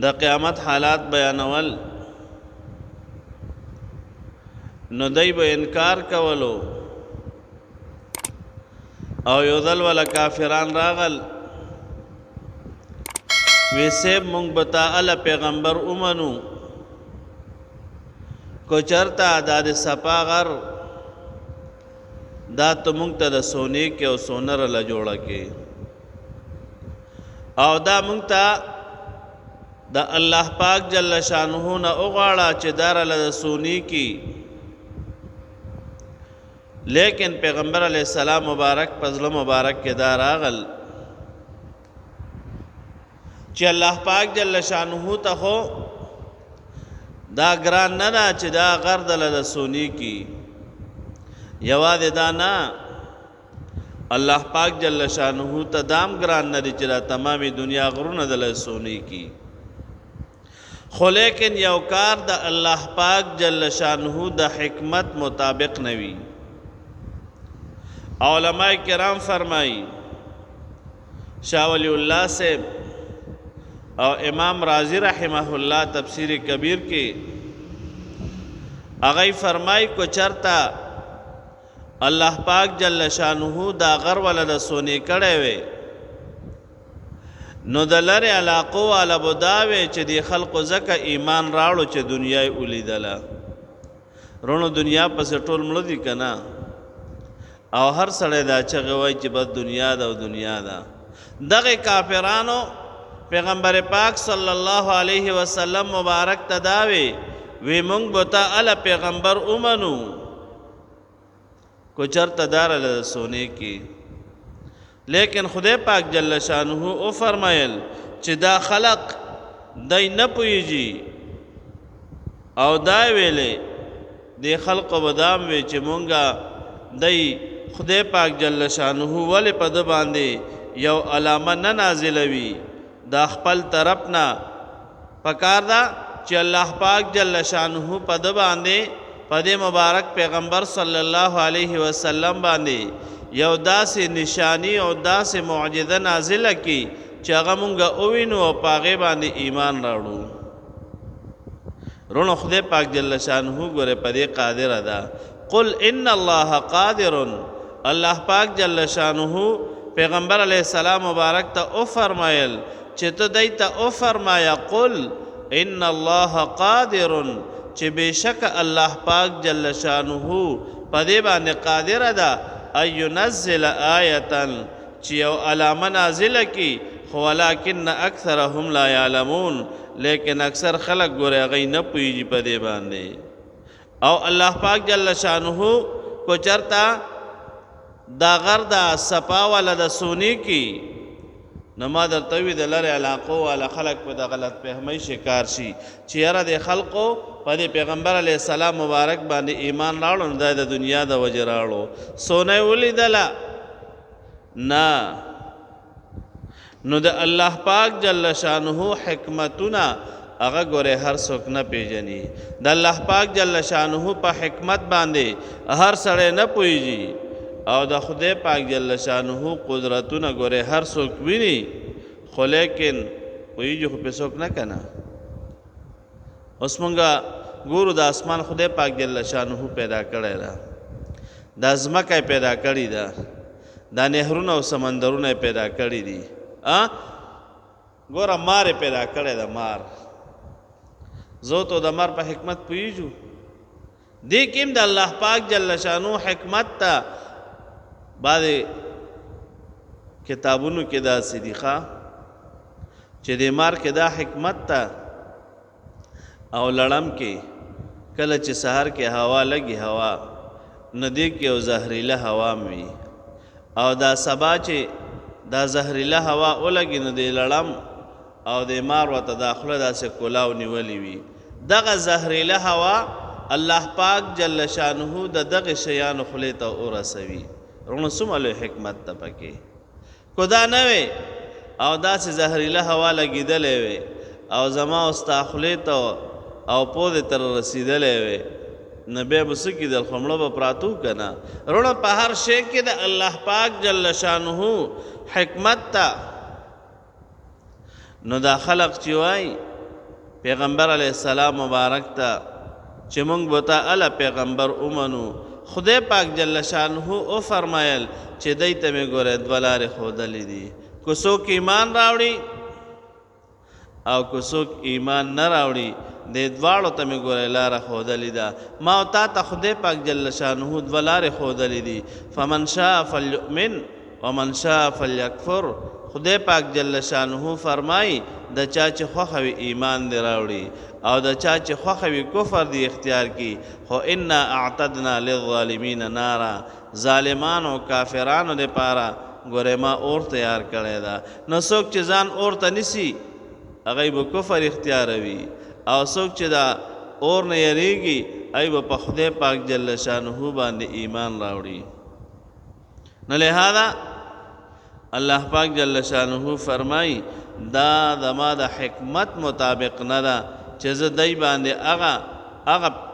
د قیامت حالات بیانول نو دی به انکار کولو او یو ځل ولا کافران راغل وی سیب مونږ به تا اله پیغمبر اومنو کو چرته دا د سپا غر دا ته مونږ ته د سونې کې او سونر له جوړه کې او دا مونږ ته د الله پاک جل شانه نه وغواړه چې دار له سونی کې لیکن پیغمبر علیہ السلام مبارک پزله مبارک کې دا راغل چې الله پاک جل شانه ته خو دا ګران نه ده چې دا غرد له سونی کې یوازې دا نه الله پاک جل شانه ته دام ګران نه دي چې دا تمامي دنیا غرونه د له سونی کې خو لیکن یو کار د الله پاک جل شانه د حکمت مطابق نوي علماء کرام فرمائی شاہ ولی اللہ سے او امام رازی رحمہ اللہ تفسیر کبیر کے اغی فرمائی کو چرتا اللہ پاک جل شانہ دا غر والا دا سونے کڑے وے نو دلر علاقو والا بداوے چه دی خلق زکا ایمان راڑو چه دنیای اولی دلا رونو دنیا پس ټول مړه دي کنا او هر سړی دا چغه وای چې بس دنیا دا او دنیا دا دغه کافرانو پیغمبر پاک صلی الله علیه وسلم مبارک تداوی وی مونږ بوتا ال پیغمبر اومنو کو چرته دار له سونے کی لیکن خدای پاک جل شانه او فرمایل چې دا خلق دای نه پویږي او دا ویلې دی خلق ودام وی چې مونږه دای خدای پاک جل شانه ول په د باندې یو علامه نه نازلوي دا خپل طرفنا پکار دا چې الله پاک جل شانه په د باندې په د مبارک پیغمبر صلی الله علیه وسلم باندې یو داسې نشانی او داسې معجزه نازله کی چې هغه مونږه اووینو او پاغه باندې ایمان راوړو رونو خدای پاک جل شانه ګوره په دې قادر ادا قل ان الله قادر الله پاک جل شانه پیغمبر علیہ السلام مبارک ته او فرمایل چې ته دای ته او فرمایا قل ان الله قادر چې بشک الله پاک جل شانه په دې باندې قادر ادا اينزل آیه چې یو علامه نازله کی ولکن اکثرهم لا يعلمون لیکن اکثر خلق ګوره غي نه پويږي په دې باندې او الله پاک جل شانه کو چرتا دا غردا صفا ولا د سونی کی نما درته وی د لری علاقو ولا خلق په د غلط فهمي شکار شي چې یاره د خلقو په پیغمبر علی السلام مبارک باندې ایمان راوړل د دنیا د وجه راوړو سونه ولیدلا نا نو د الله پاک جل شانه حکمتنا هغه ګوره هر څوک نه پیژني د الله پاک جل شانه په حکمت باندې هر سړی نه پويږي او د خدای پاک جل شانه قدرتونه ګوره هر څوک ویني خو لیکن پويږي خو په څوک نه کنه اوس مونږه ګورو د اسمان خدای پاک جل شانه پیدا کړی را د ازمکه پیدا کړی دا د نهرونو او سمندرونو پیدا کړی دي ګوره مار پیدا کړی دا مار زه تو د مار په حکمت پویږو دې کېم د الله پاک جل شانو حکمت ته بعد کتابونو کې دا صدیقه چې د مار کې دا حکمت ته او لړم کې کله چې سحر کې هوا لګي هوا ندی کې او زهريله هوا مې او دا سبا چې دا زهريله هوا ولګي نو د لړم او د مار وته داخله داسې کولاو نیولې وي دغه زهريله هوا الله پاک جل شانه د دغه شیان خله ته ورسوي رونو سمله حکمت ته پکې خدا نه وي او داسې زهريله هوا لګیدلې وي او زما استاخله ته او په تر رسیدلې وي نبی مسکی د خمړو په پراتو کنا رونو په هر شی کې د الله پاک جل شانه حکمت تا نو دا خلق چې وای پیغمبر علیہ السلام مبارک ته چې مونږ به تا اله پیغمبر ومنو خدای پاک جل شانه او فرمایل چې دی ته مې ګوره دوه لارې ښودلې دي که څوک ایمان راوړي او که څوک ایمان نه راوړي دې دواړو ته مې ګوره لاره ښودلې ده ما او تا ته خدای پاک جل شانه دوه لارې ښودلې دي فمن شاء فلیؤمن ومن شاء فلیکفر خدای پاک جل شانه فرمای د چا چې خوښه وي ایمان دی راوړي او د چا چې خوښه وي کفر دی اختیار کی خو انا اعتدنا للظالمین نارا ظالمانو کافرانو دپاره ګورې ما اور تیار کړی ده نو څوک چې ځان اور ته نیسي هغه به کفر اختیاروي او څوک چې دا اور نه یریږي ای به په خدای پاک جل شانه باندې ایمان راوړي نو لہذا الله پاک جل شانه فرمای دا زما د حکمت مطابق نه ده چې زه دی باندې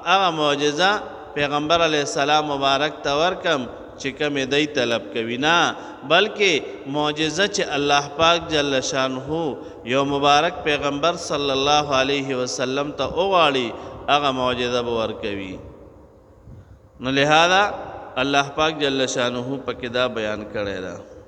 هغه معجزه پیغمبر علیه السلام مبارک ته ورکم چې کومې دی طلب کوي نه بلکې معجزه چې الله پاک جل شانه یو مبارک پیغمبر صلی الله علیه وسلم ته وغواړي هغه معجزه به ورکوي نو لہذا الله پاک جل شانه پکې دا بیان کړی ده